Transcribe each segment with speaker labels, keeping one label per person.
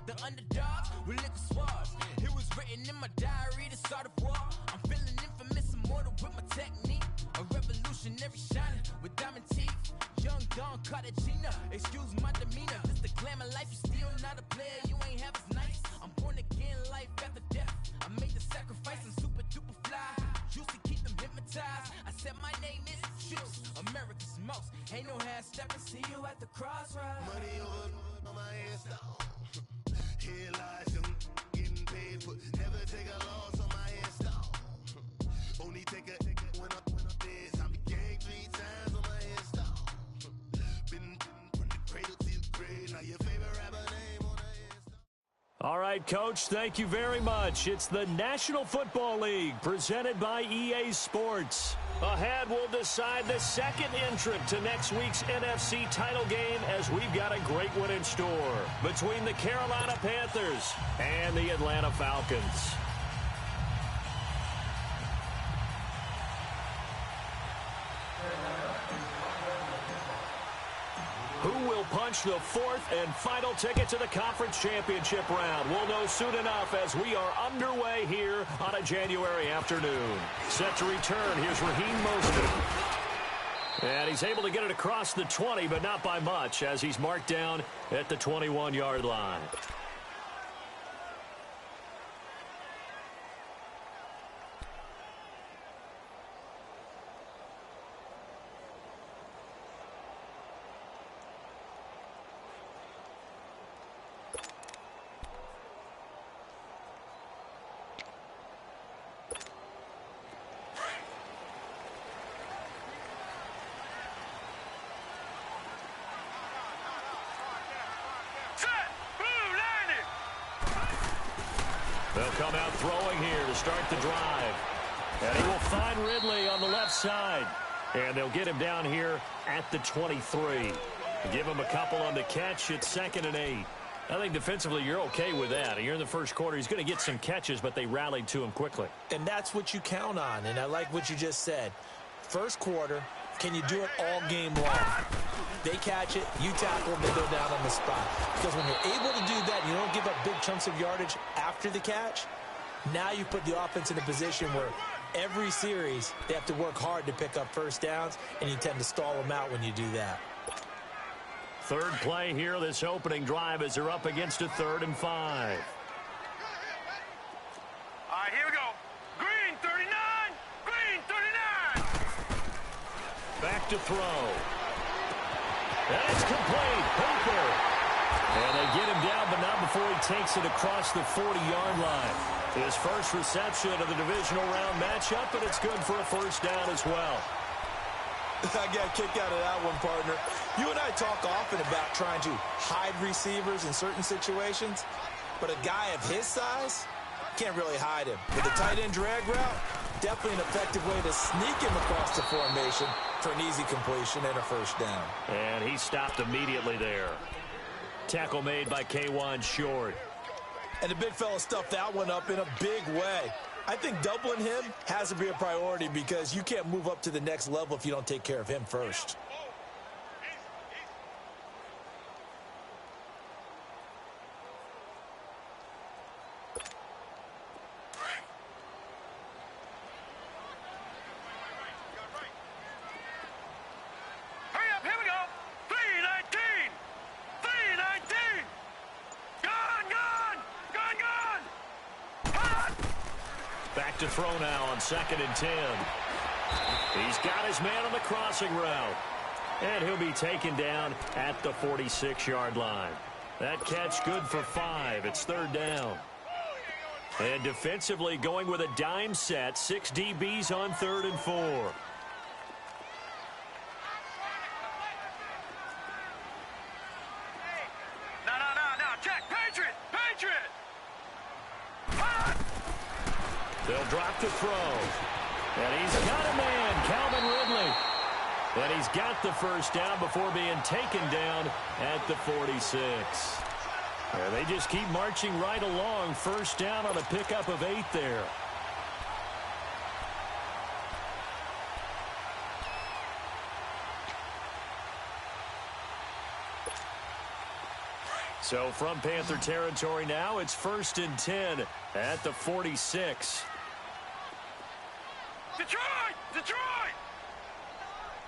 Speaker 1: The underdogs with liquor swabs. It was written in my diary to start a war. I'm feeling infamous, immortal with my technique. A revolutionary shining with diamond teeth. Young Don Cartagena, excuse my demeanor. This the glamour life, you still not a player, you ain't half as nice. I'm born again, life after death. I made the sacrifice, I'm super duper fly. Used to keep them hypnotized. I said my name is Juice, America's most. Ain't no half stepping, see you at the crossroads.
Speaker 2: Money over on my install. Here lies young, getting paid for. Never take a loss on my install. Only take a when I'm dead. I became 3 times on my install. Been from the cradle to the grave. Now your favorite rapper name on the install.
Speaker 3: All right, Coach, thank you very much. It's the National Football League presented by EA Sports. Ahead, we'll decide the second entrant to next week's NFC title game as we've got a great one in store between the Carolina Panthers and the Atlanta Falcons. Who will punch the fourth and final ticket to the conference championship round? We'll know soon enough as we are underway here on a January afternoon. Set to return, here's Raheem Mostert. And he's able to get it across the 20, but not by much as he's marked down at the 21-yard line. They'll come out throwing here to start the drive. And he will find Ridley on the left side. And they'll get him down here at the 23. Give him a couple on the catch. It's 2nd and 8. I think defensively you're okay with that. You're in the first quarter. He's going to get some catches, but they rallied to him quickly.
Speaker 4: And that's what you count on. And I like what you just said. First quarter, can you do it all game long? They catch it, you tackle them, they go down on the spot. Because when you're able to do that, you don't give up big chunks of yardage after the catch, now you put the offense in a position where every series they have to work hard to pick up first downs, and you tend to stall them out when you do that.
Speaker 3: Third play here, this opening drive as they're up against a 3rd and 5.
Speaker 5: All right, here we go. Green 39, green 39.
Speaker 3: Back to throw. And it's complete. Hooper. And they get him down, but not before he takes it across the 40-yard line. His first reception of the divisional round matchup, and it's good for a first down as well.
Speaker 4: I got a kick out of that one, partner. You and I talk often about trying to hide receivers in certain situations, but a guy of his size can't really hide him. With the tight end drag route, definitely an effective way to sneak him across the formation for an easy completion and a first down.
Speaker 3: And he stopped immediately there. Tackle made by K'Wan Short.
Speaker 4: And the big fella stuffed that one up in a big way. I think doubling him has to be a priority because you can't move up to the next level if you don't take care of him first.
Speaker 3: Back to throw now on 2nd and 10. He's got his man on the crossing route. And he'll be taken down at the 46-yard line. That catch good for 5. It's 3rd down. And defensively going with a dime set. 6 DBs on 3rd and 4. They'll drop to throw. And he's got a man, Calvin Ridley. And he's got the first down before being taken down at the 46. And they just keep marching right along. First down on a pickup of 8 there. So from Panther territory now, it's 1st and 10 at the 46.
Speaker 5: Detroit! Detroit!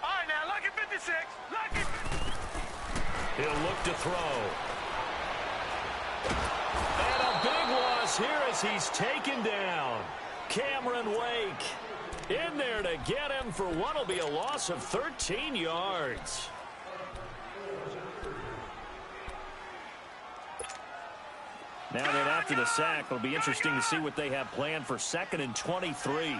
Speaker 5: All right, now, lucky 56. Lucky.
Speaker 3: He'll look to throw. And a big loss here as he's taken down. Cameron Wake in there to get him for what will be a loss of 13 yards. Now then, after the sack, it'll be interesting to see what they have planned for 2nd and 23.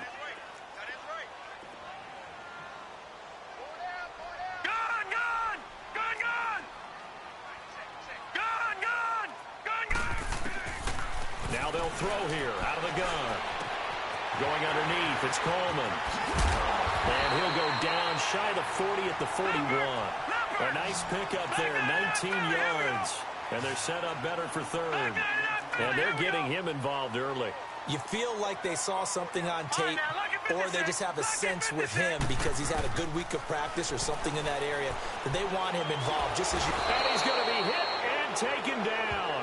Speaker 3: Now they'll throw here out of the gun. Going underneath, it's Coleman. And he'll go down shy of the 40 at the 41. A nice pickup there, 19 yards. And they're set up better for 3rd. And they're getting him involved early.
Speaker 4: You feel like they saw something on tape, or they just have a sense with him because he's had a good week of practice or something in that area that they want him involved, just as you...
Speaker 3: And he's going to be hit and taken down.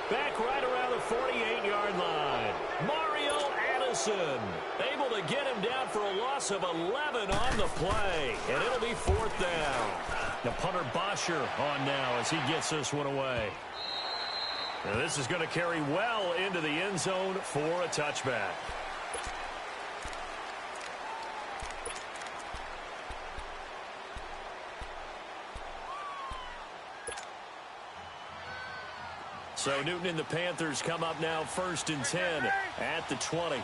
Speaker 3: Back right around the 48-yard line. Mario Addison able to get him down for a loss of 11 on the play. And it'll be 4th down. The punter Bosher on now as he gets this one away. Now this is going to carry well into the end zone for a touchback. So Newton and the Panthers come up now 1st and 10 at the 20.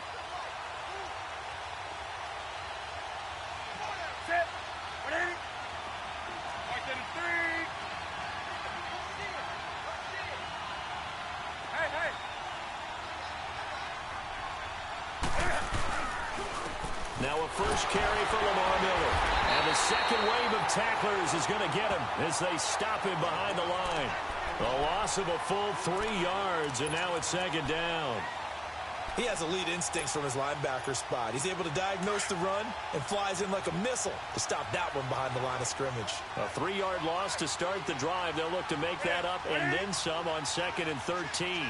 Speaker 3: Now a first carry for Lamar Miller. And the second wave of tacklers is going to get him as they stop him behind the line. A loss of a full 3 yards, and now it's 2nd down.
Speaker 4: He has elite instincts from his linebacker spot. He's able to diagnose the run and flies in like a missile to stop that one behind the line of scrimmage.
Speaker 3: A 3-yard loss to start the drive. They'll look to make that up and then some on 2nd and 13.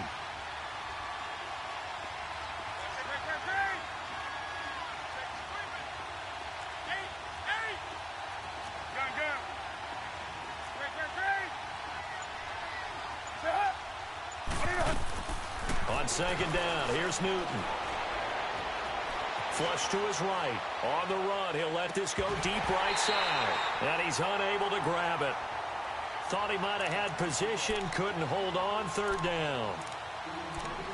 Speaker 3: On 2nd down, here's Newton. Flush to his right. On the run, he'll let this go deep right side. And he's unable to grab it. Thought he might have had position, couldn't hold on. 3rd down.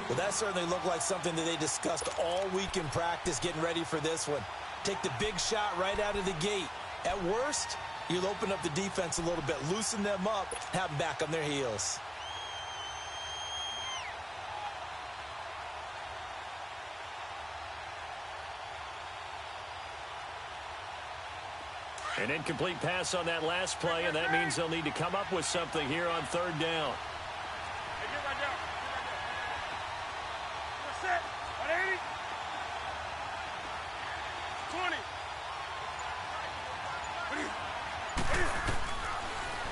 Speaker 4: Well, that certainly looked like something that they discussed all week in practice getting ready for this one. Take the big shot right out of the gate. At worst, you'll open up the defense a little bit, loosen them up, have them back on their heels.
Speaker 3: An incomplete pass on that last play, and that means they'll need to come up with something here on 3rd down.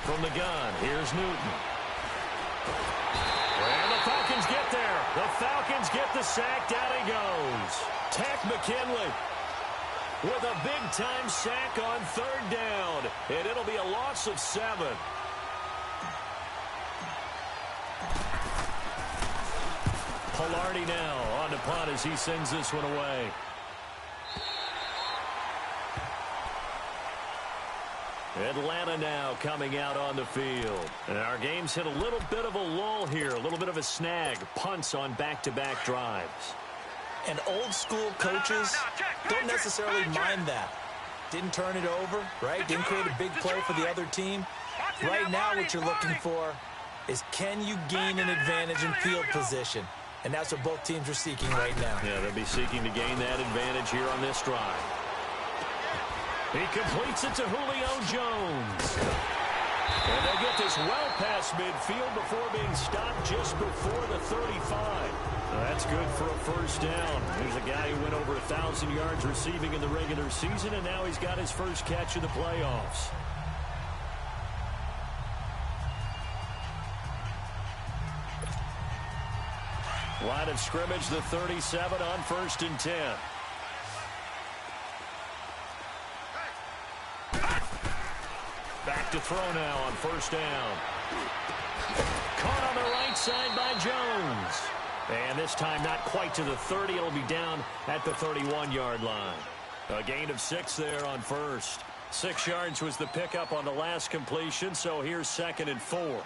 Speaker 3: From the gun, here's Newton. And the Falcons get there. The Falcons get the sack. Down he goes. Tack McKinley with a big-time sack on 3rd down. And it'll be a loss of 7. Pilardi now on the punt as he sends this one away. Atlanta now coming out on the field. And our game's hit a little bit of a lull here, a little bit of a snag. Punts on back-to-back drives.
Speaker 4: And old-school coaches don't necessarily mind that. Didn't turn it over, right? Didn't create a big play for the other team. Right now what you're looking for is can you gain an advantage in field position? And that's what both teams are seeking right now.
Speaker 3: Yeah, they'll be seeking to gain that advantage here on this drive. He completes it to Julio Jones. And they'll get this well past midfield before being stopped just before the 35. That's good for a 1st down. There's a guy who went over 1,000 yards receiving in the regular season, and now he's got his first catch of the playoffs. Line of scrimmage, the 37 on 1st and 10. Back to throw now on 1st down. Caught on the right side by Jones. And this time not quite to the 30. It'll be down at the 31-yard line. A gain of 6 there on 1st. 6 yards was the pickup on the last completion, so here's 2nd and 4.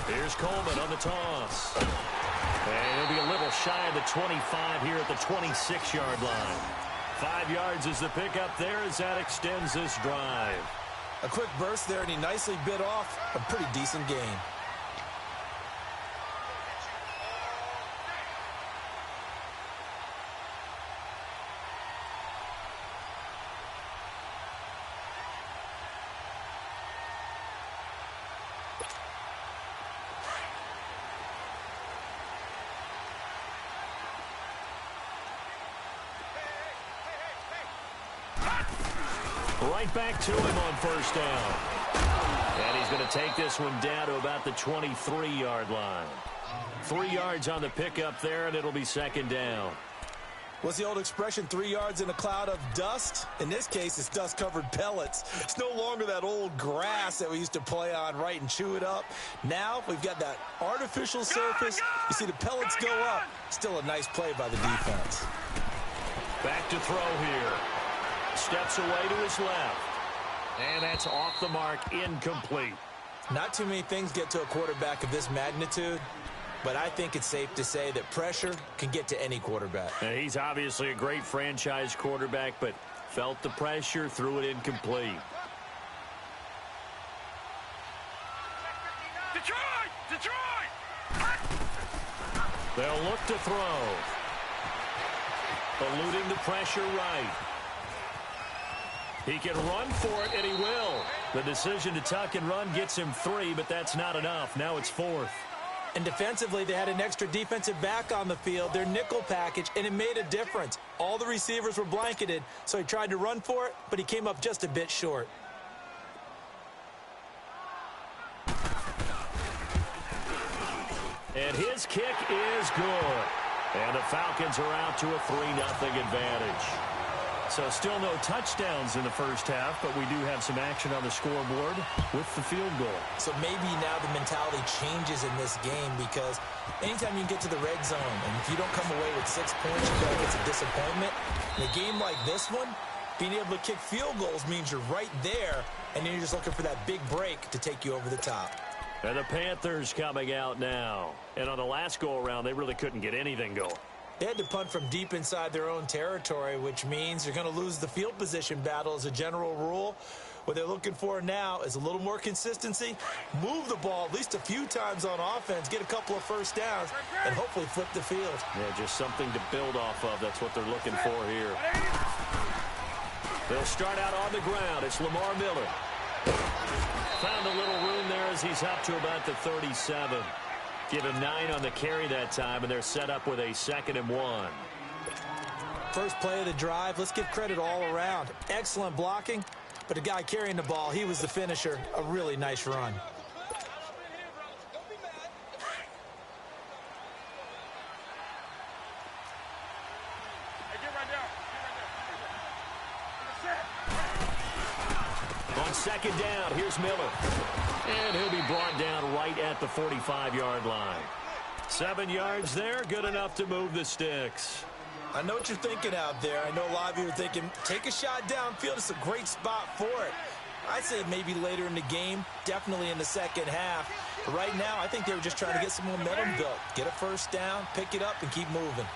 Speaker 3: Here's Coleman on the toss. And it'll be a little shy of the 25 here at the 26-yard line. 5 yards is the pickup there as that extends this drive.
Speaker 4: A quick burst there, and he nicely bit off a pretty decent gain.
Speaker 3: Right back to him on 1st down. And he's going to take this one down to about the 23-yard line. 3 yards on the pickup there, and it'll be 2nd down.
Speaker 4: What's the old expression, 3 yards in a cloud of dust? In this case, it's dust-covered pellets. It's no longer that old grass that we used to play on, right, and chew it up. Now we've got that artificial surface. You see the pellets go up. Still a nice play by the defense.
Speaker 3: Back to throw here. Steps away to his left. And that's off the mark, incomplete.
Speaker 4: Not too many things get to a quarterback of this magnitude, but I think it's safe to say that pressure can get to any quarterback.
Speaker 3: Now, he's obviously a great franchise quarterback, but felt the pressure, threw it incomplete.
Speaker 5: Detroit!
Speaker 3: They'll look to throw. Eluding the pressure right. He can run for it, and he will. The decision to tuck and run gets him 3, but that's not enough. Now it's 4th.
Speaker 4: And defensively, they had an extra defensive back on the field, their nickel package, and it made a difference. All the receivers were blanketed, so he tried to run for it, but he came up just a bit short.
Speaker 3: And his kick is good. And the Falcons are out to a 3-0 advantage. So still no touchdowns in the first half, but we do have some action on the scoreboard with the field goal. So
Speaker 4: maybe now the mentality changes in this game, because anytime you get to the red zone, and if you don't come away with 6 points, you feel like it's a disappointment. In a game like this one, being able to kick field goals means you're right there, and then you're just looking for that big break to take you over the top.
Speaker 3: And the Panthers coming out now. And on the last go-around, they really couldn't get anything going.
Speaker 4: They had to punt from deep inside their own territory, which means you're going to lose the field position battle as a general rule. What they're looking for now is a little more consistency, move the ball at least a few times on offense, get a couple of first downs, and hopefully flip the field.
Speaker 3: Yeah, just something to build off of. That's what they're looking for here. They'll start out on the ground. It's Lamar Miller. Found a little room there as he's up to about the 37. Give him 9 on the carry that time, and they're set up with a 2nd and 1.
Speaker 4: First play of the drive, let's give credit all around. Excellent blocking, but the guy carrying the ball, he was the finisher. A really nice run.
Speaker 3: On 2nd down, here's Miller. And he'll be brought down right at the 45-yard line. 7 yards there, good enough to move the sticks.
Speaker 4: I know what you're thinking out there. I know a lot of you are thinking, take a shot downfield. It's a great spot for it. I'd say maybe later in the game, definitely in the second half. But right now, I think they were just trying to get some momentum built. Get a first down, pick it up, and keep moving.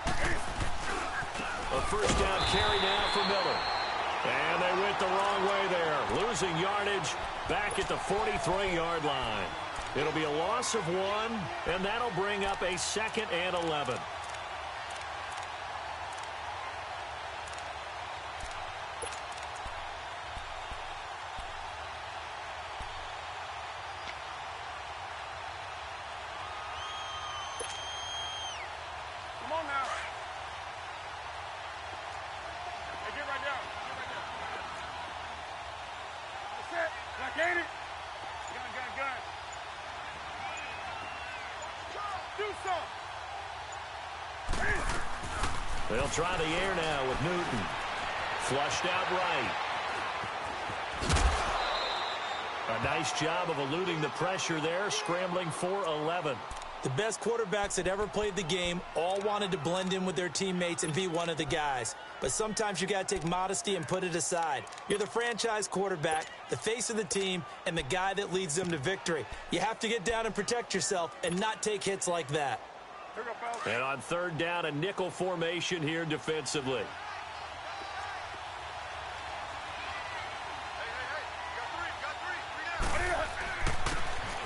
Speaker 3: A first down carry now for Miller. And they went the wrong way there. Losing yardage back at the 43-yard line. It'll be a loss of 1, and that'll bring up a 2nd and 11.
Speaker 5: Come on now. Hey, get right down. That's it. Blockade it. Gun. Do something.
Speaker 3: They'll try the air now with Newton. Flushed out right. A nice job of eluding the pressure there, scrambling for 11.
Speaker 4: The best quarterbacks that ever played the game all wanted to blend in with their teammates and be one of the guys. But sometimes you got to take modesty and put it aside. You're the franchise quarterback, the face of the team, and the guy that leads them to victory. You have to get down and protect yourself and not take hits like that.
Speaker 3: And on third down, a nickel formation here defensively.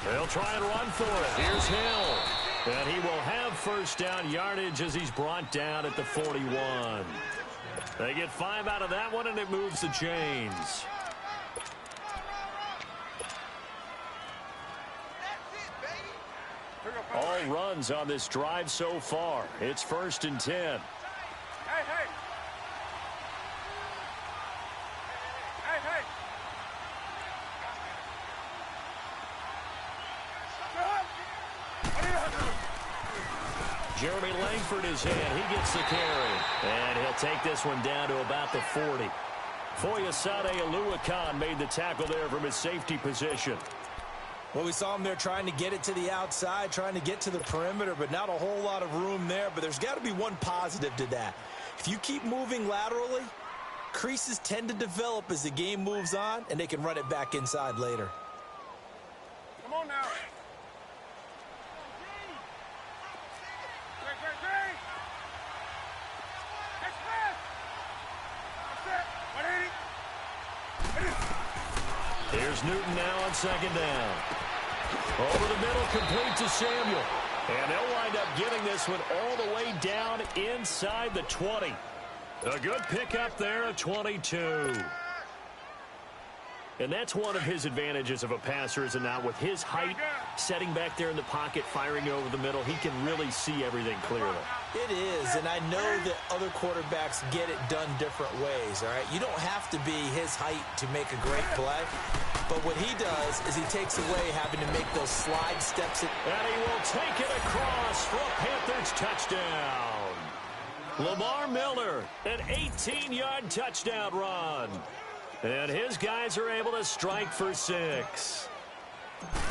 Speaker 3: They'll try and run for it. Here's Hill. And he will have first down yardage as he's brought down at the 41. They get 5 out of that one, and it moves the chains. All runs on this drive so far. It's 1st and 10.
Speaker 5: Hey, hey. Hey, hey.
Speaker 3: Jeremy Langford is in. He gets the carry. And he'll take this one down to about the 40. Foyesade Oluwakan made the tackle there from his safety position.
Speaker 4: Well, we saw him there trying to get it to the outside, trying to get to the perimeter, but not a whole lot of room there. But there's got to be one positive to that. If you keep moving laterally, creases tend to develop as the game moves on, and they can run it back inside later.
Speaker 5: Come on now.
Speaker 3: Here's Newton now on second down. Over the middle, complete to Samuel. And they'll wind up getting this one all the way down inside the 20. A good pickup there at 22. And that's one of his advantages of a passer, is it not? With his height, setting back there in the pocket, firing over the middle, he can really see everything clearly.
Speaker 4: It is, and I know that other quarterbacks get it done different ways, all right? You don't have to be his height to make a great play, but what he does is he takes away having to make those slide steps.
Speaker 3: And he will take it across for a Panthers touchdown. Lamar Miller, an 18-yard touchdown run. And his guys are able to strike for 6.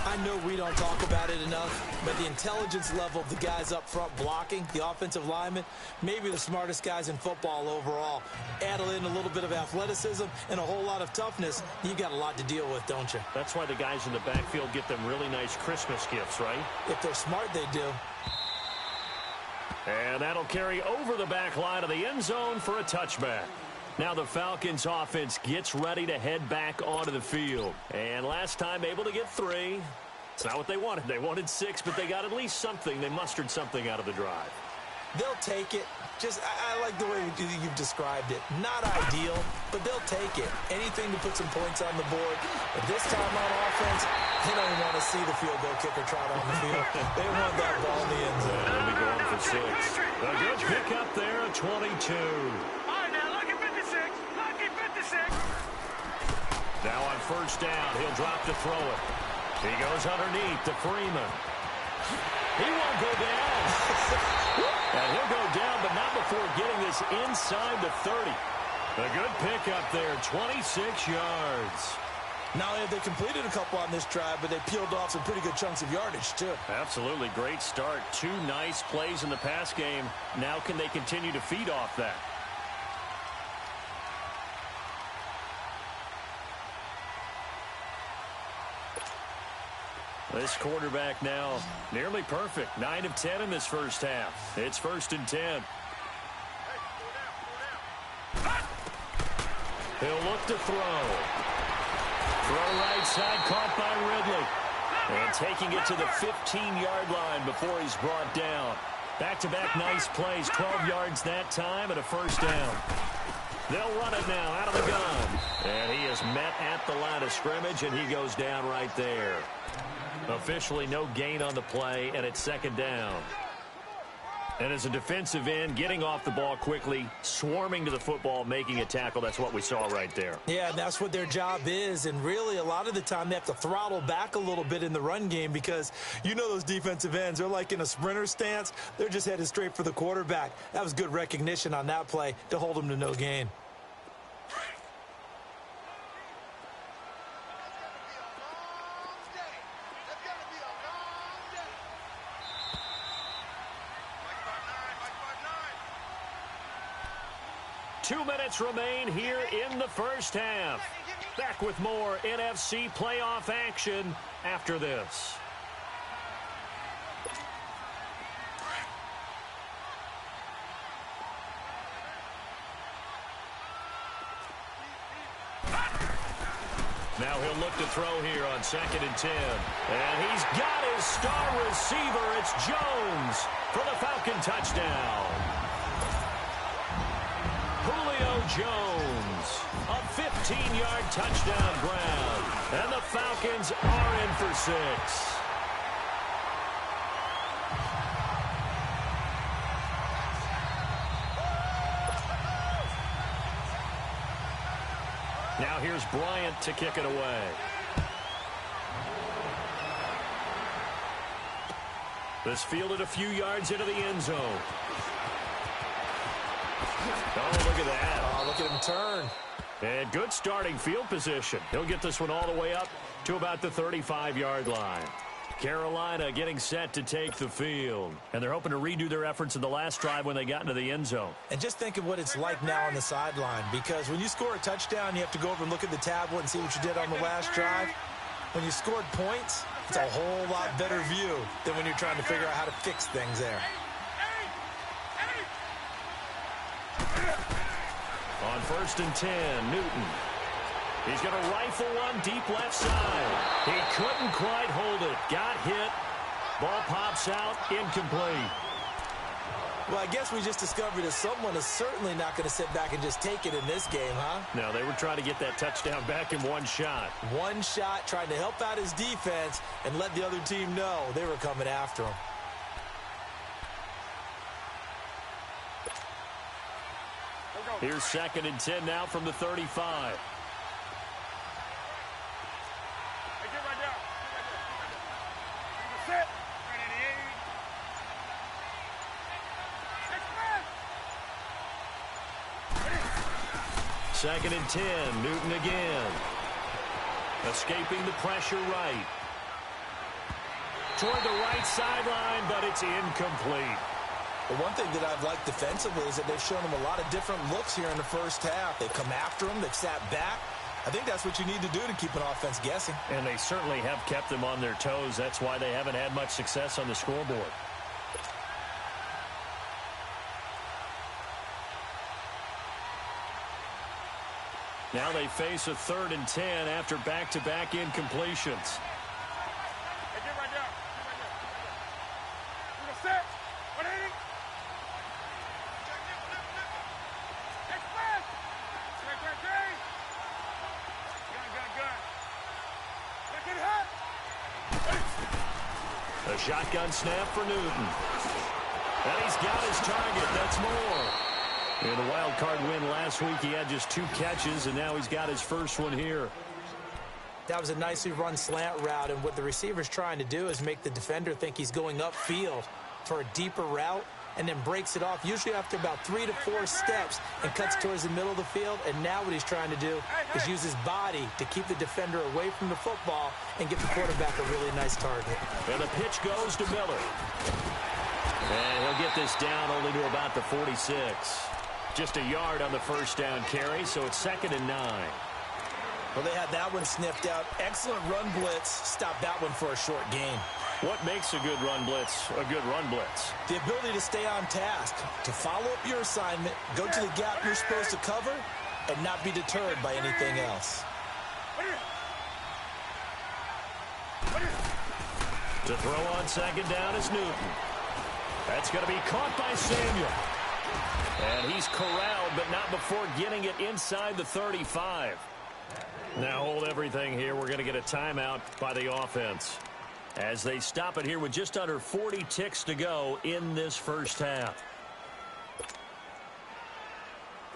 Speaker 4: I know we don't talk about it enough, but the intelligence level of the guys up front blocking, the offensive linemen, maybe the smartest guys in football overall. Add in a little bit of athleticism and a whole lot of toughness, you've got a lot to deal with, don't you?
Speaker 3: That's why the guys in the backfield get them really nice Christmas gifts, right?
Speaker 4: If they're smart, they do.
Speaker 3: And that'll carry over the back line of the end zone for a touchback. Now the Falcons offense gets ready to head back onto the field. And last time able to get 3. It's not what they wanted. They wanted 6, but they got at least something. They mustered something out of the drive.
Speaker 4: They'll take it. Just, I like the way you've described it. Not ideal, but they'll take it. Anything to put some points on the board. But this time on offense, they don't even want to see the field goal kicker trot on the field. They want that ball in the end zone.
Speaker 3: They'll be going for 6. A good pick up there at 22. Now on first down, he'll drop to throw it. He goes underneath to Freeman. He won't go down. And he'll go down, but not before getting this inside the 30. A good pickup there, 26 yards.
Speaker 4: Not only have they completed a couple on this drive, but they peeled off some pretty good chunks of yardage, too.
Speaker 3: Absolutely, great start. 2 nice plays in the pass game. Now can they continue to feed off that? This quarterback now nearly perfect. 9 of 10 in this first half. It's 1st and 10. He'll look to throw. Throw right side, caught by Ridley. And taking it to the 15-yard line before he's brought down. Back-to-back nice plays. 12 yards that time and a first down. They'll run it now out of the gun. And he is met at the line of scrimmage, and he goes down right there. Officially no gain on the play, and it's 2nd down. And as a defensive end, getting off the ball quickly, swarming to the football, making a tackle, that's what we saw right there.
Speaker 4: Yeah, and that's what their job is. And really, a lot of the time, they have to throttle back a little bit in the run game because you know those defensive ends, they're like in a sprinter stance. They're just headed straight for the quarterback. That was good recognition on that play to hold them to no gain.
Speaker 3: Two minutes remain here in the first half. Back with more NFC playoff action after this. Now he'll look to throw here on 2nd and 10. And he's got his star receiver. It's Jones for the Falcon touchdown. Julio Jones, a 15-yard touchdown grab. And the Falcons are in for 6. Now here's Bryant to kick it away. This fielded a few yards into the end zone. Oh, look at that.
Speaker 4: Oh, look at him turn.
Speaker 3: And good starting field position. He'll get this one all the way up to about the 35-yard line. Carolina getting set to take the field. And they're hoping to redo their efforts in the last drive when they got into the end zone.
Speaker 4: And just think of what it's like now on the sideline, because when you score a touchdown, you have to go over and look at the tablet and see what you did on the last drive. When you scored points, it's a whole lot better view than when you're trying to figure out how to fix things there.
Speaker 3: On 1st and 10, Newton. He's going to rifle one deep left side. He couldn't quite hold it. Got hit. Ball pops out. Incomplete.
Speaker 4: Well, I guess we just discovered that someone is certainly not going to sit back and just take it in this game, huh?
Speaker 3: No, they were trying to get that touchdown back in one shot.
Speaker 4: One shot, trying to help out his defense and let the other team know they were coming after him.
Speaker 3: Here's 2nd and 10 now from the 35. Second and 10, Newton again. Escaping the pressure right. Toward the right sideline, but it's incomplete.
Speaker 4: The one thing that I've liked defensively is that they've shown them a lot of different looks here in the first half. They've come after them. They've sat back. I think that's what you need to do to keep an offense guessing.
Speaker 3: And they certainly have kept them on their toes. That's why they haven't had much success on the scoreboard. Now they face a 3rd and 10 after back-to-back incompletions. A shotgun snap for Newton. And he's got his target. That's more. In the wild card win last week, he had just 2 catches, and now he's got his first one here.
Speaker 4: That was a nicely run slant route, and what the receiver's trying to do is make the defender think he's going upfield for a deeper route, and then breaks it off, usually after about 3 to 4 steps, and cuts towards the middle of the field. And now what he's trying to do is use his body to keep the defender away from the football and give the quarterback a really nice target.
Speaker 3: And the pitch goes to Miller. And he'll get this down only to about the 46. Just a yard on the first down carry, so it's 2nd and 9.
Speaker 4: Well, they had that one sniffed out. Excellent run blitz. Stopped that one for a short gain.
Speaker 3: What makes a good run blitz a good run blitz?
Speaker 4: The ability to stay on task, to follow up your assignment, go to the gap you're supposed to cover, and not be deterred by anything else.
Speaker 3: To throw on 2nd down is Newton. That's going to be caught by Samuel. And he's corralled, but not before getting it inside the 35. Now hold everything here. We're going to get a timeout by the offense. as they stop it here with just under 40 ticks to go in this first half.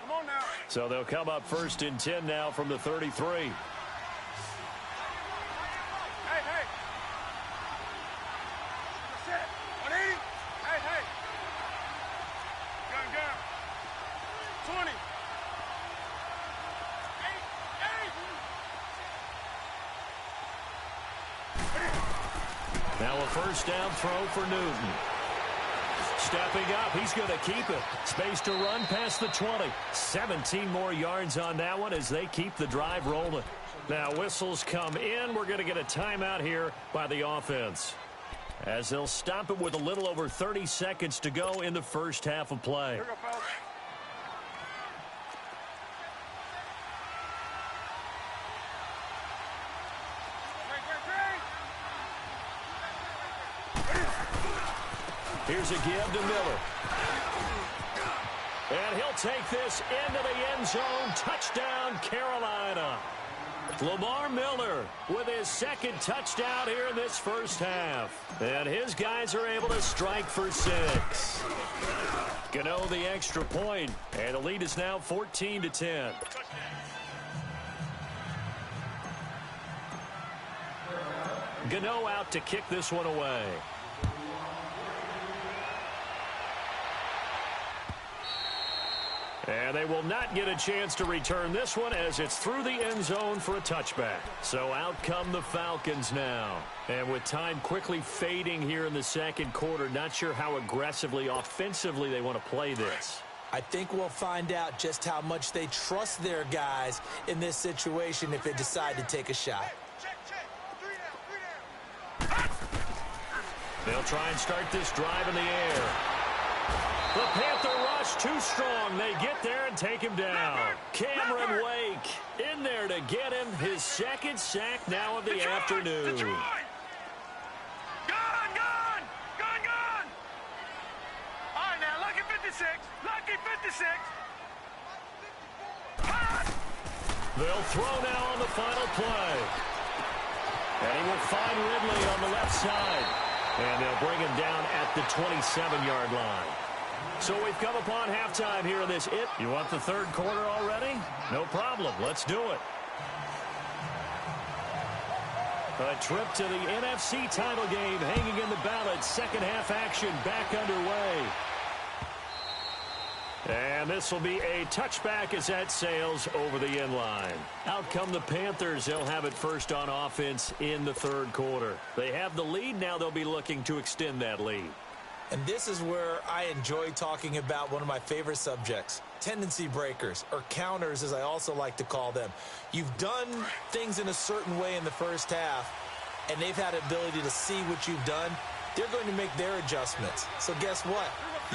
Speaker 5: Come on now.
Speaker 3: So they'll come up first and 10 now from the 33.
Speaker 5: Hey. Set. 180. Hey. Gun. 20.
Speaker 3: Now a first down throw for Newton. Stepping up, he's going to keep it. Space to run past the 20. 17 more yards on that one as they keep the drive rolling. Now whistles come in. We're going to get a timeout here by the offense, as they'll stop it with a little over 30 seconds to go in the first half of play.
Speaker 5: Here we go, fellas.
Speaker 3: Here's a give to Miller. And he'll take this into the end zone. Touchdown, Carolina. Lamar Miller with his second touchdown here in this first half. And his guys are able to strike for 6. Gano the extra point, and the lead is now 14-10. Gano out to kick this one away. And they will not get a chance to return this one as it's through the end zone for a touchback. So out come the Falcons now. And with time quickly fading here in the second quarter, not sure how aggressively, offensively they want to play this.
Speaker 4: I think we'll find out just how much they trust their guys in this situation if they decide to take a shot.
Speaker 5: Check. 3 down.
Speaker 3: They'll try and start this drive in the air. The Panther rush too strong. They get there and take him down. Cameron Wake in there to get him his second sack now of the afternoon.
Speaker 5: Gun. All right, now, lucky 56. Lucky 56.
Speaker 3: They'll throw now on the final play. And he will find Ridley on the left side. And they'll bring him down at the 27-yard line. So we've come upon halftime here in this it. You want the third quarter already? No problem. Let's do it. A trip to the NFC title game hanging in the balance. Second half action back underway. And this will be a touchback as that sails over the end line. Out come the Panthers. They'll have it first on offense in the third quarter. They have the lead. Now they'll be looking to extend that lead.
Speaker 4: And this is where I enjoy talking about one of my favorite subjects, tendency breakers, or counters as I also like to call them. You've done things in a certain way in the first half, and they've had the ability to see what you've done. They're going to make their adjustments. So guess what?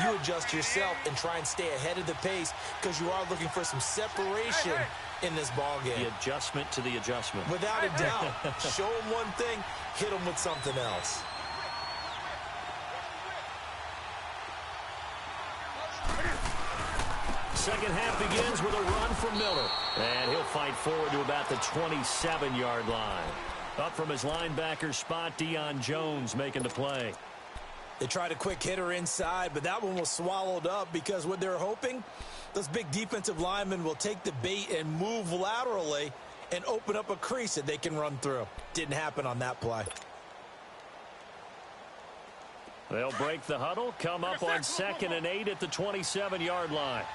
Speaker 4: You adjust yourself and try and stay ahead of the pace because you are looking for some separation in this ball game.
Speaker 3: The adjustment to the adjustment.
Speaker 4: Without a doubt. Show them one thing, hit them with something else.
Speaker 3: Second half begins with a run from Miller. And he'll fight forward to about the 27-yard line. Up from his linebacker spot, Deion Jones making the play.
Speaker 4: They tried a quick hitter inside, but that one was swallowed up because what they're hoping, those big defensive linemen will take the bait and move laterally and open up a crease that they can run through. Didn't happen on that play.
Speaker 3: They'll break the huddle, come up on 2nd and 8 at the 27-yard line.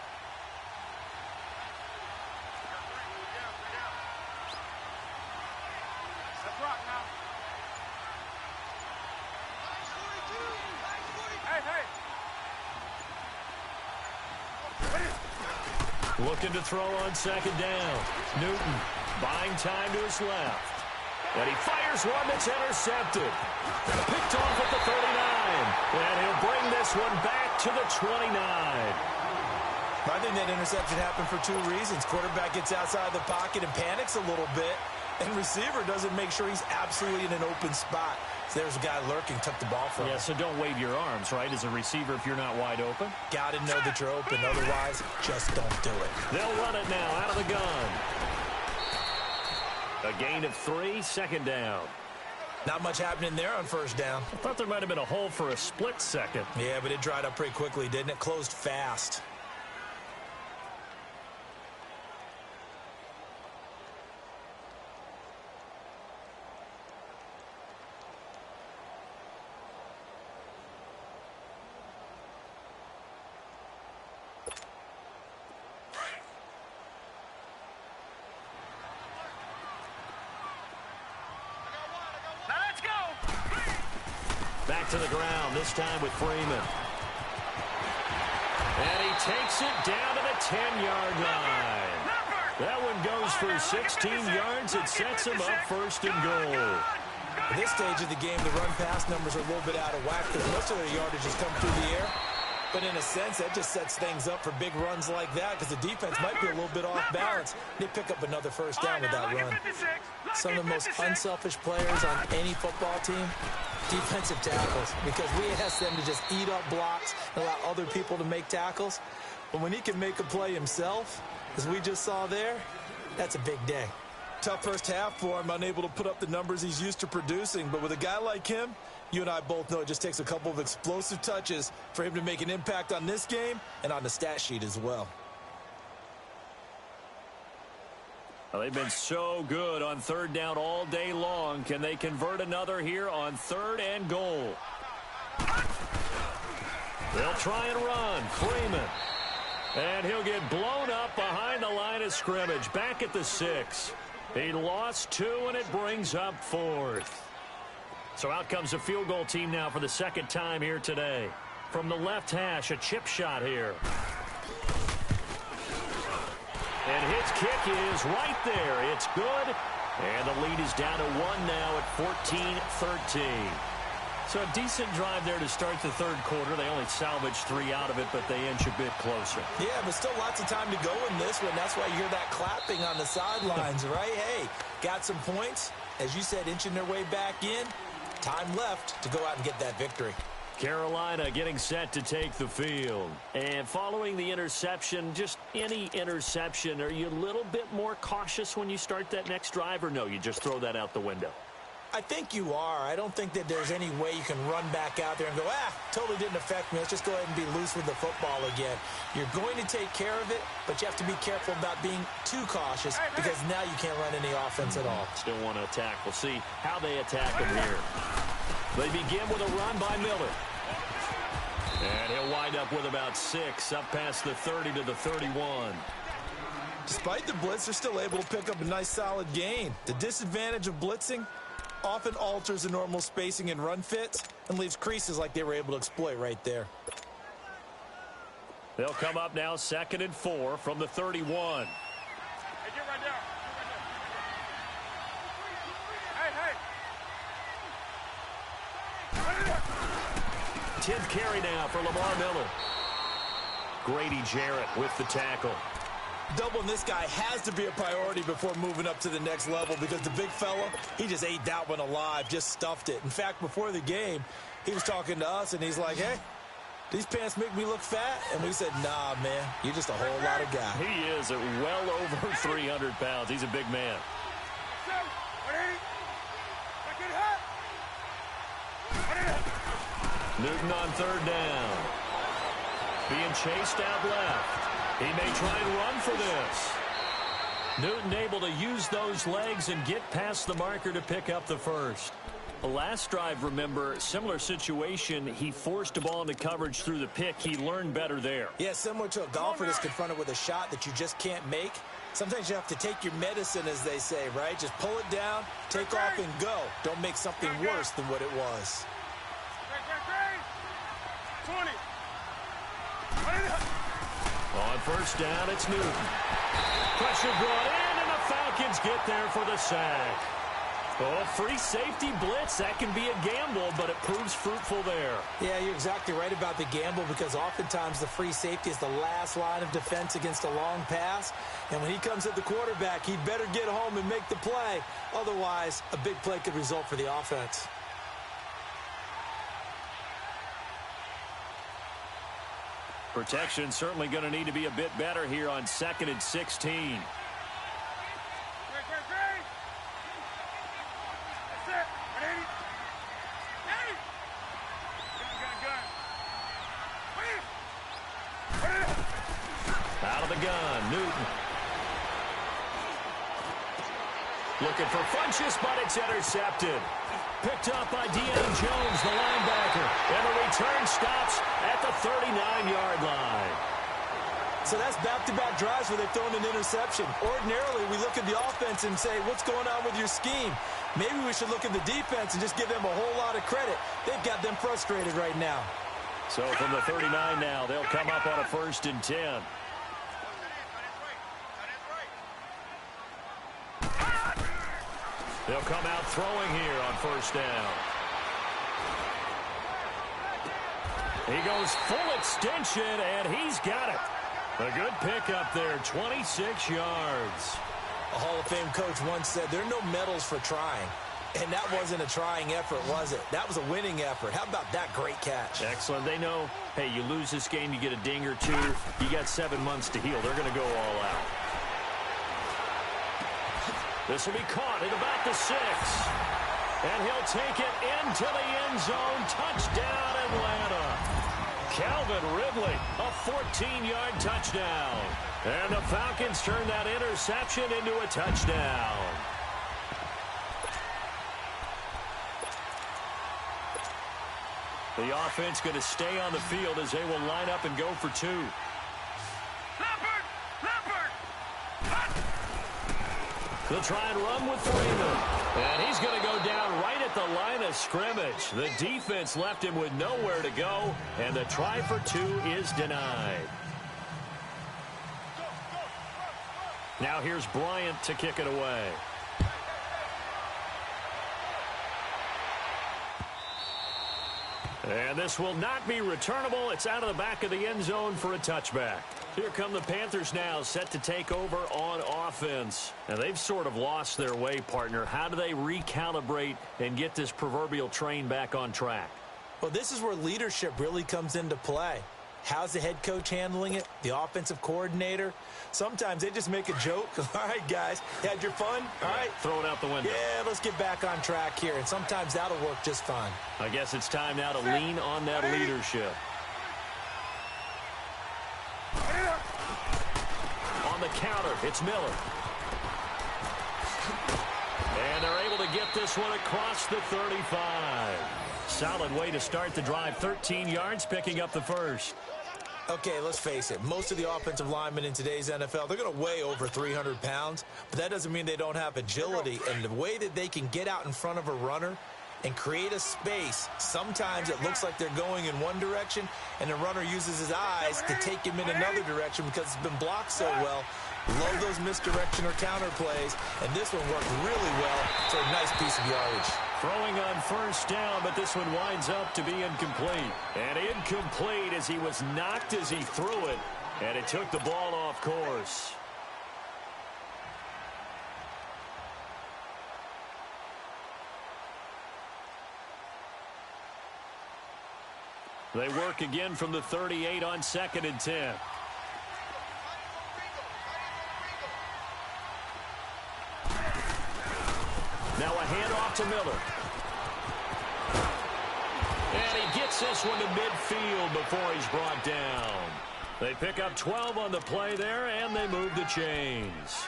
Speaker 3: Looking to throw on 2nd down. Newton buying time to his left. And he fires one that's intercepted. Picked off at the 39. And he'll bring this one back to the 29.
Speaker 4: I think that interception happened for 2 reasons. Quarterback gets outside the pocket and panics a little bit. And receiver doesn't make sure he's absolutely in an open spot. So there's a guy lurking, took the ball from him.
Speaker 3: Yeah, so don't wave your arms, right, as a receiver if you're not wide open.
Speaker 4: Got to know that you're open. Otherwise, just don't do it.
Speaker 3: They'll run it now out of the gun. A gain of 3, 2nd down.
Speaker 4: Not much happening there on first down.
Speaker 3: I thought there might have been a hole for a split second.
Speaker 4: Yeah, but it dried up pretty quickly, didn't it? Closed fast.
Speaker 3: Back to the ground, this time with Freeman. And he takes it down to the 10-yard line. That one goes for 16 yards. It sets him up first and goal.
Speaker 4: At this stage of the game, the run-pass numbers are a little bit out of whack because most of their yardage has come through the air. But in a sense, that just sets things up for big runs like that because the defense might be a little bit off balance. They pick up another first down with that run. Some of the most unselfish players on any football team, defensive tackles, because we ask them to just eat up blocks and allow other people to make tackles. But when he can make a play himself, as we just saw there, that's a big day. Tough first half for him, unable to put up the numbers he's used to producing. But with a guy like him, you and I both know it just takes a couple of explosive touches for him to make an impact on this game and on the stat sheet as well.
Speaker 3: Well, they've been so good on third down all day long. Can they convert another here on third and goal? They'll try and run. Freeman. And he'll get blown up behind the line of scrimmage. Back at the 6. He lost 2, and it brings up 4th. So out comes the field goal team now for the second time here today. From the left hash, a chip shot here. And his kick is right there. It's good. And the lead is down to 1 now at 14-13. So a decent drive there to start the third quarter. They only salvaged 3 out of it, but they inch a bit closer.
Speaker 4: Yeah, but still lots of time to go in this one. That's why you hear that clapping on the sidelines, right? Hey, got some points. As you said, inching their way back in. Time left to go out and get that victory.
Speaker 3: Carolina getting set to take the field. And following the interception, just any interception, are you a little bit more cautious when you start that next drive, or no, you just throw that out the window?
Speaker 4: I think you are. I don't think that there's any way you can run back out there and go, totally didn't affect me. Let's just go ahead and be loose with the football again. You're going to take care of it, but you have to be careful about being too cautious because now you can't run any offense at all.
Speaker 3: Still want to attack. We'll see how they attack him here. They begin with a run by Miller. And he'll wind up with about 6 up past the 30 to the 31.
Speaker 4: Despite the blitz, they're still able to pick up a nice solid gain. The disadvantage of blitzing often alters the normal spacing and run fits and leaves creases like they were able to exploit right there.
Speaker 3: They'll come up now 2nd and 4 from the 31.
Speaker 5: Hey, get right there. Hey.
Speaker 3: 10th carry now for Lamar Miller. Grady Jarrett with the tackle.
Speaker 4: Doubling this guy has to be a priority before moving up to the next level because the big fella, he just ate that one alive, just stuffed it. In fact, before the game, he was talking to us, and he's like, hey, these pants make me look fat? And we said, nah, man, you're just a whole lot of guy.
Speaker 3: He is at well over 300 pounds. He's a big man. Newton on third down. Being chased out left. He may try and run for this. Newton able to use those legs and get past the marker to pick up the first. The last drive, remember, similar situation. He forced a ball into coverage through the pick. He learned better there.
Speaker 4: Yeah, similar to a golfer that's confronted with a shot that you just can't make. Sometimes you have to take your medicine, as they say, right? Just pull it down, take off, and go. Don't make something worse than what it was.
Speaker 5: 20.
Speaker 3: On first down, it's Newton. Pressure brought in, and the Falcons get there for the sack. Oh, free safety blitz, that can be a gamble, but it proves fruitful there.
Speaker 4: Yeah, you're exactly right about the gamble because oftentimes the free safety is the last line of defense against a long pass. And when he comes at the quarterback, he'd better get home and make the play. Otherwise, a big play could result for the offense.
Speaker 3: Protection certainly going to need to be a bit better here on 2nd and 16. the gun, Newton. Looking for Funchess, but it's intercepted. Picked up by Deanna Jones, the linebacker. And the return stops at the 39-yard line.
Speaker 4: So that's back-to-back drives where they've thrown an interception. Ordinarily, we look at the offense and say, what's going on with your scheme? Maybe we should look at the defense and just give them a whole lot of credit. They've got them frustrated right now.
Speaker 3: So from the 39 now, they'll come up on a 1st and 10. They'll come out throwing here on 1st down. He goes full extension, and he's got it. A good pickup there, 26 yards.
Speaker 4: A Hall of Fame coach once said, there are no medals for trying. And that wasn't a trying effort, was it? That was a winning effort. How about that great catch?
Speaker 3: Excellent. They know, hey, you lose this game, you get a ding or two. You got 7 months to heal. They're going to go all out. This will be caught at about the 6. And he'll take it into the end zone. Touchdown, Atlanta. Calvin Ridley, a 14-yard touchdown. And the Falcons turn that interception into a touchdown. The offense going to stay on the field as they will line up and go for 2. They'll try and run with Freeman. And he's going to go down right at the line of scrimmage. The defense left him with nowhere to go, and the try for 2 is denied. Now here's Bryant to kick it away. And this will not be returnable. It's out of the back of the end zone for a touchback. Here come the Panthers now, set to take over on offense. And they've sort of lost their way, partner. How do they recalibrate and get this proverbial train back on track?
Speaker 4: Well, this is where leadership really comes into play. How's the head coach handling it? The offensive coordinator? Sometimes they just make a joke. All right, guys, you had your fun? All right.
Speaker 3: Throw it out the window.
Speaker 4: Yeah, let's get back on track here. And sometimes that'll work just fine.
Speaker 3: I guess it's time now to lean on that leadership. On the counter, it's Miller. And they're able to get this one across the 35. Solid way to start the drive. 13 yards, picking up the first.
Speaker 4: Okay, let's face it. Most of the offensive linemen in today's NFL, they're going to weigh over 300 pounds, but that doesn't mean they don't have agility. And the way that they can get out in front of a runner and create a space, sometimes it looks like they're going in one direction, and the runner uses his eyes to take him in another direction because it's been blocked so well. Love those misdirection or counter plays, and this one worked really well for a nice piece of yardage.
Speaker 3: Throwing on first down, but this one winds up to be incomplete. And incomplete as he was knocked as he threw it, and it took the ball off course. They work again from the 38 on 2nd and 10. Now a handoff to Miller. And he gets this one to midfield before he's brought down. They pick up 12 on the play there, and they move the chains.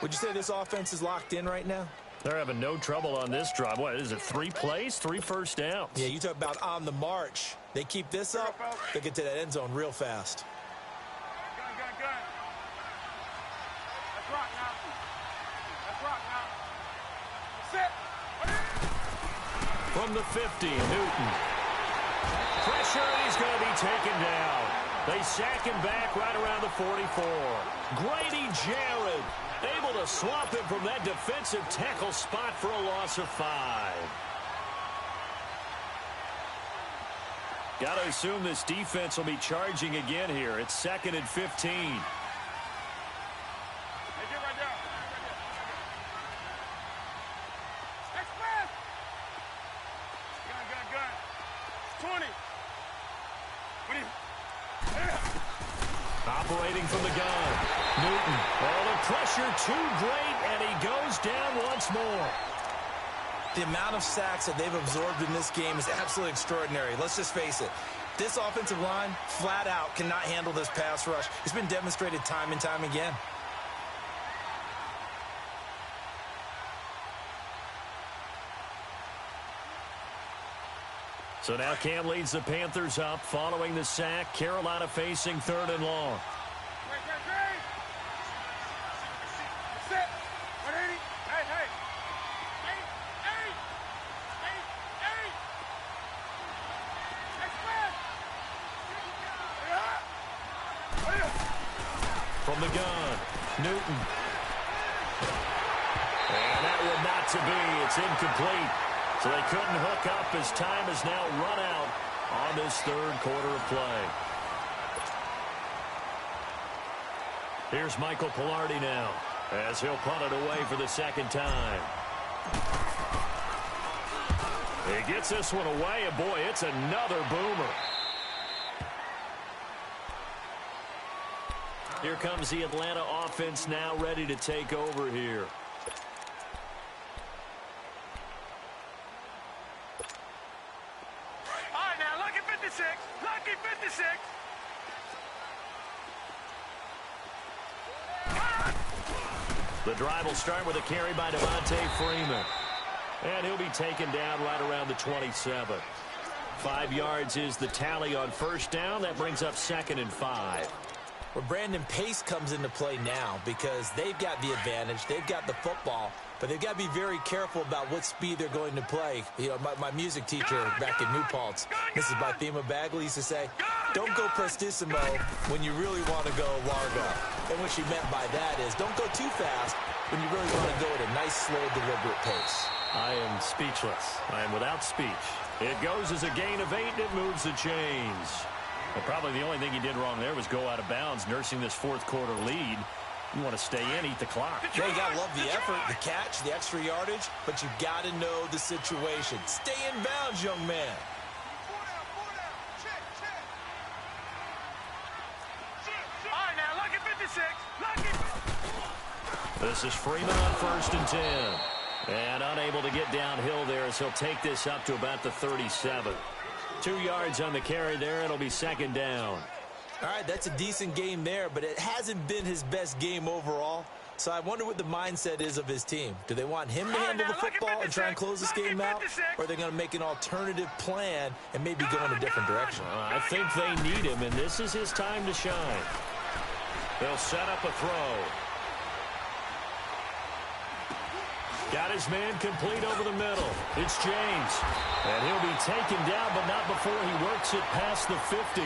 Speaker 4: Would you say this offense is locked in right now?
Speaker 3: They're having no trouble on this drive. What is it, 3 plays, 3 first downs?
Speaker 4: Yeah, you talk about on the march. They keep this up, they get to that end zone real fast.
Speaker 5: Gun. Let's rock now. Sit.
Speaker 3: From the 50, Newton. Pressure, and he's going to be taken down. They sack him back right around the 44. Grady Jarrett able to swap him from that defensive tackle spot for a loss of 5. Got to assume this defense will be charging again here. It's 2nd and 15.
Speaker 5: Hey, get right there. Next pass. Gun. 20.
Speaker 3: Operating from the gun. Newton. Oh, the pressure too great, and he goes down once more.
Speaker 4: The amount of sacks that they've absorbed in this game is absolutely extraordinary. Let's just face it. This offensive line, flat out, cannot handle this pass rush. It's been demonstrated time and time again.
Speaker 3: So now Cam leads the Panthers up following the sack. Carolina facing 3rd and long. From the gun, Newton. And that one not to be. It's incomplete. So they couldn't hook up as time has now run out on this 3rd quarter of play. Here's Michael Pilardi now as he'll punt it away for the 2nd time. He gets this one away, and boy, it's another boomer. Here comes the Atlanta offense now ready to take over here.
Speaker 5: All right, now, lucky 56. Lucky 56.
Speaker 3: The drive will start with a carry by Devontae Freeman. And he'll be taken down right around the 27. 5 yards is the tally on 1st down. That brings up 2nd and 5.
Speaker 4: Well, Brandon, pace comes into play now because they've got the advantage. They've got the football, but they've got to be very careful about what speed they're going to play. You know, my music teacher back in New Paltz, Mrs. Bythema Bagley, used to say, don't go prestissimo when you really want to go largo. And what she meant by that is don't go too fast when you really want to go at a nice, slow, deliberate pace.
Speaker 3: I am speechless. I am without speech. It goes as a gain of 8, and it moves the chains. Well, probably the only thing he did wrong there was go out of bounds, nursing this 4th quarter lead. You want to stay in, eat the clock.
Speaker 4: Yeah, you got to love the effort, the catch, the extra yardage, but you got to know the situation. Stay in bounds, young man.
Speaker 5: All right, now, lucky 56. Lucky.
Speaker 3: This is Freeman on 1st and 10. And unable to get downhill there as he'll take this up to about the 37. 2 yards on the carry there. It'll be 2nd down.
Speaker 4: All right, that's a decent game there, but it hasn't been his best game overall. So I wonder what the mindset is of his team. Do they want him to handle the football and try and close this game out? Or are they going to make an alternative plan and maybe go in a different direction?
Speaker 3: I think they need him, and this is his time to shine. They'll set up a throw. Got his man complete over the middle. It's James. And he'll be taken down, but not before he works it past the 50.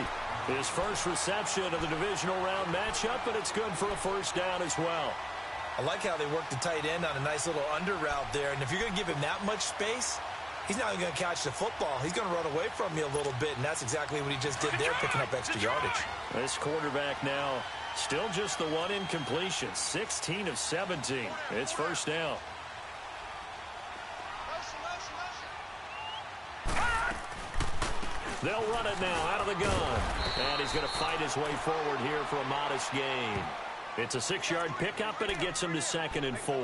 Speaker 3: His first reception of the divisional round matchup, but it's good for a 1st down as well.
Speaker 4: I like how they work the tight end on a nice little under route there. And if you're going to give him that much space, he's not even going to catch the football. He's going to run away from you a little bit, and that's exactly what he just did there, picking up extra yardage.
Speaker 3: This quarterback now still just the 1 incompletion, 16 of 17. It's 1st down. They'll run it now out of the gun. And he's going to fight his way forward here for a modest gain. It's a 6-yard pickup, and it gets him to 2nd and 4.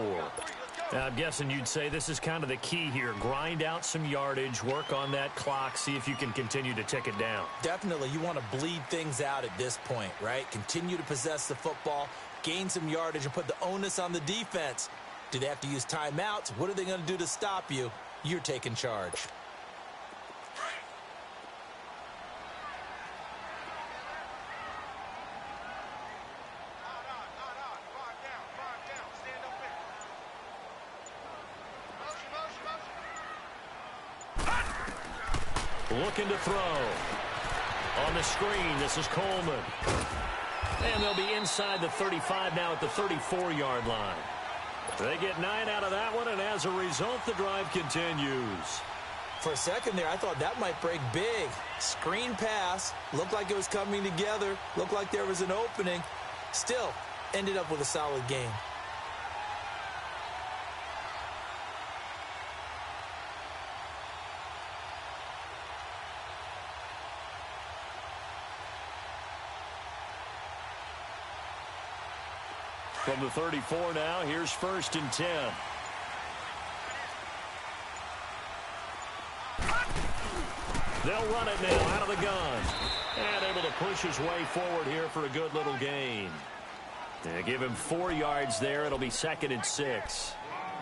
Speaker 3: Now, I'm guessing you'd say this is kind of the key here. Grind out some yardage, work on that clock, see if you can continue to tick it down.
Speaker 4: Definitely. You want to bleed things out at this point, right? Continue to possess the football, gain some yardage, and put the onus on the defense. Do they have to use timeouts? What are they going to do to stop you? You're taking charge.
Speaker 3: Looking to throw. On the screen, this is Coleman. And they'll be inside the 35 now at the 34-yard line. They get 9 out of that one, and as a result, the drive continues.
Speaker 4: For a second there, I thought that might break big. Screen pass. Looked like it was coming together. Looked like there was an opening. Still, ended up with a solid game.
Speaker 3: From the 34 now, here's 1st and 10. They'll run it now out of the gun. And able to push his way forward here for a good little gain. They give him 4 yards there. It'll be 2nd and 6.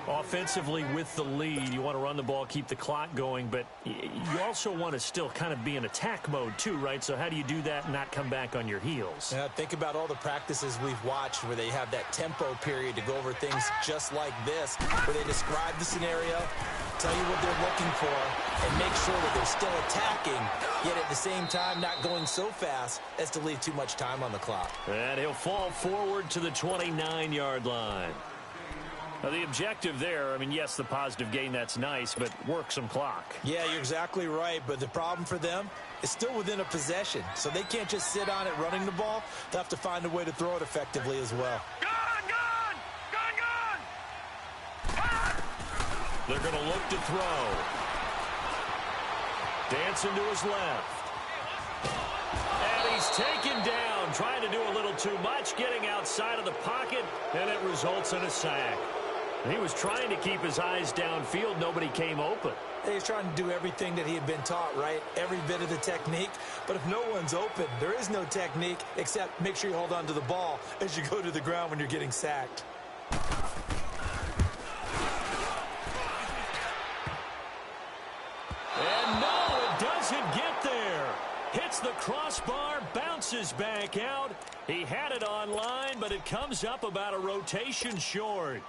Speaker 3: Offensively with the lead, you want to run the ball, keep the clock going, but you also want to still kind of be in attack mode too, right? So how do you do that and not come back on your heels?
Speaker 4: Yeah, think about all the practices we've watched where they have that tempo period to go over things just like this, where they describe the scenario, tell you what they're looking for, and make sure that they're still attacking, yet at the same time not going so fast as to leave too much time on the clock.
Speaker 3: And he'll fall forward to the 29-yard line. Now, the objective there, I mean, yes, the positive gain, that's nice, but work some clock.
Speaker 4: Yeah, you're exactly right, but the problem for them is still within a possession, so they can't just sit on it running the ball. They'll have to find a way to throw it effectively as well.
Speaker 3: They're going to look to throw. Dancing to his left. And he's taken down, trying to do a little too much, getting outside of the pocket, and it results in a sack. He was trying to keep his eyes downfield. Nobody came open.
Speaker 4: He's trying to do everything that he had been taught, right? Every bit of the technique. But if no one's open, there is no technique except make sure you hold on to the ball as you go to the ground when you're getting sacked.
Speaker 3: And no, it doesn't get there. Hits the crossbar, bounces back out. He had it online, but it comes up about a rotation short.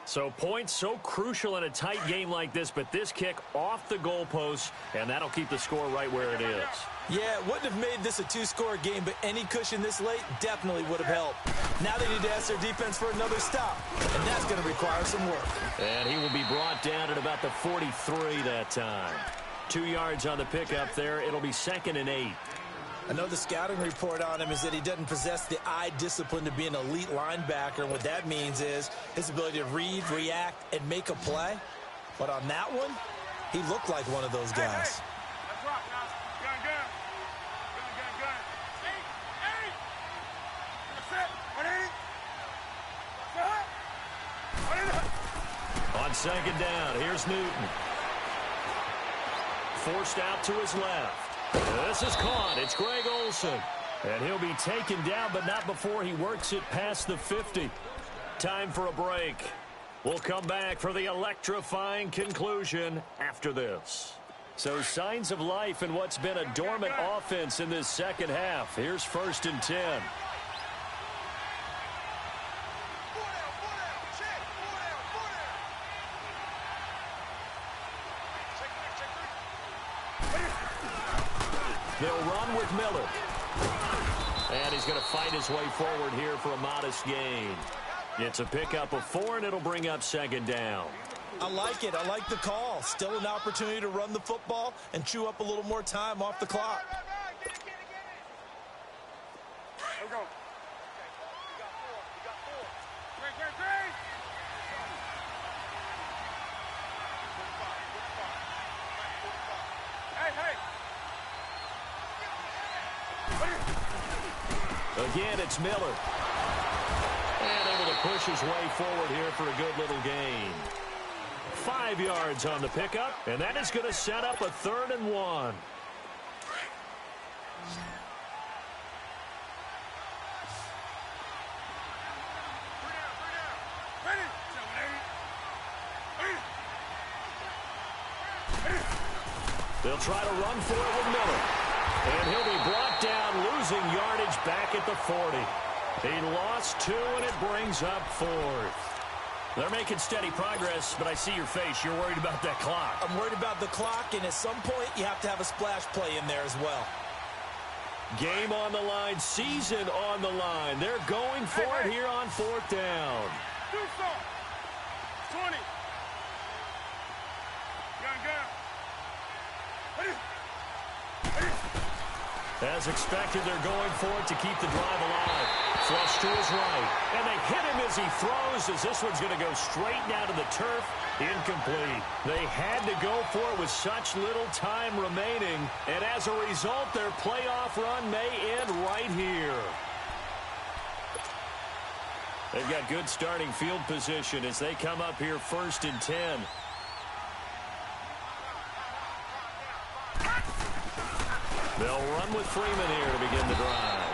Speaker 3: So points so crucial in a tight game like this, but this kick off the goalpost, and that'll keep the score right where it is.
Speaker 4: Yeah, it wouldn't have made this a 2-score game, but any cushion this late definitely would have helped. Now they need to ask their defense for another stop, and that's going to require some work.
Speaker 3: And he will be brought down at about the 43 that time. 2 yards on the pickup there. It'll be 2nd and 8.
Speaker 4: I know the scouting report on him is that he doesn't possess the eye discipline to be an elite linebacker, and what that means is his ability to read, react, and make a play. But on that one, he looked like one of those guys.
Speaker 5: Let's rock now. Gun. Eight. That's it.
Speaker 3: On 2nd down, here's Newton. Forced out to his left. This is caught. It's Greg Olsen. And he'll be taken down, but not before he works it past the 50. Time for a break. We'll come back for the electrifying conclusion after this. So signs of life in what's been a dormant offense in this second half. Here's 1st and 10. They'll run with Miller. And he's going to fight his way forward here for a modest gain. It's a pickup of 4, and it'll bring up 2nd down.
Speaker 4: I like it. I like the call. Still an opportunity to run the football and chew up a little more time off the clock.
Speaker 5: Here we go. Three. Hey.
Speaker 3: Again, it's Miller. And able to push his way forward here for a good little gain. 5 yards on the pickup, and that is going to set up a 3rd and 1. They'll try to run for it with Miller. And he'll be brought down, losing yardage back at the 40. He lost 2, and it brings up 4th. They're making steady progress, but I see your face. You're worried about that clock.
Speaker 4: I'm worried about the clock, and at some point, you have to have a splash play in there as well.
Speaker 3: Game on the line, season on the line. They're going for it here on 4th down.
Speaker 5: Do something. 20. Gun.
Speaker 3: As expected, they're going for it to keep the drive alive. Flush to his right. And they hit him as he throws, as this one's going to go straight down to the turf. Incomplete. They had to go for it with such little time remaining. And as a result, their playoff run may end right here. They've got good starting field position as they come up here 1st and 10. They'll run with Freeman here to begin the drive.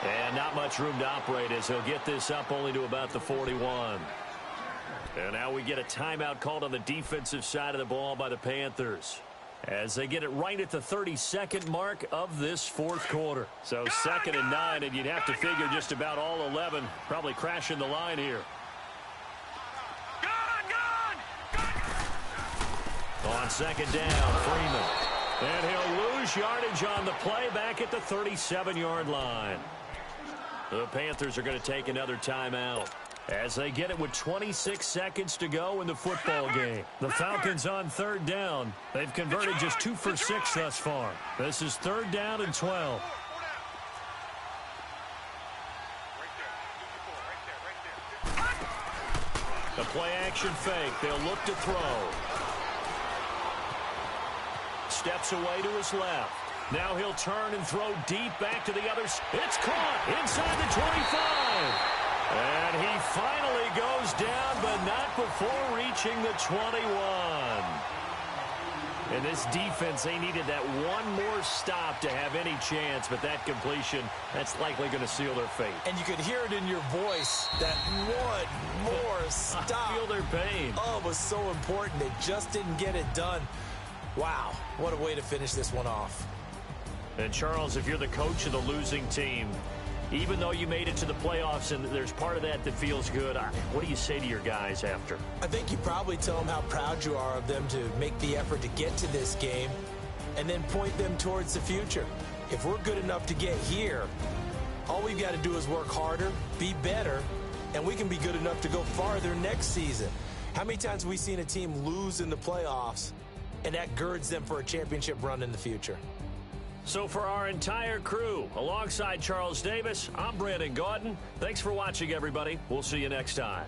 Speaker 3: And not much room to operate as he'll get this up only to about the 41. And now we get a timeout called on the defensive side of the ball by the Panthers, as they get it right at the 32nd mark of this fourth quarter. So 2nd and 9, and you'd have to figure just about all 11 probably crashing the line here. On 2nd down, Freeman. And he'll lose yardage on the play back at the 37-yard line. The Panthers are going to take another timeout as they get it with 26 seconds to go in the football game. The Falcons on 3rd down. They've converted just 2 for 6 thus far. This is 3rd down and 12. The play action fake. They'll look to throw. Steps away to his left. Now he'll turn and throw deep back to the others. It's caught inside the 25. And he finally goes down, but not before reaching the 21. And this defense, they needed that one more stop to have any chance, but that completion, that's likely going to seal their fate.
Speaker 4: And you could hear it in your voice, that one more stop.
Speaker 3: I feel their pain.
Speaker 4: Oh, it was so important. They just didn't get it done. Wow, what a way to finish this one off.
Speaker 3: And Charles, if you're the coach of the losing team, even though you made it to the playoffs and there's part of that that feels good, what do you say to your guys after?
Speaker 4: I think you probably tell them how proud you are of them to make the effort to get to this game and then point them towards the future. If we're good enough to get here, all we've got to do is work harder, be better, and we can be good enough to go farther next season. How many times have we seen a team lose in the playoffs, and that girds them for a championship run in the future?
Speaker 3: So for our entire crew, alongside Charles Davis, I'm Brandon Gaudin. Thanks for watching, everybody. We'll see you next time.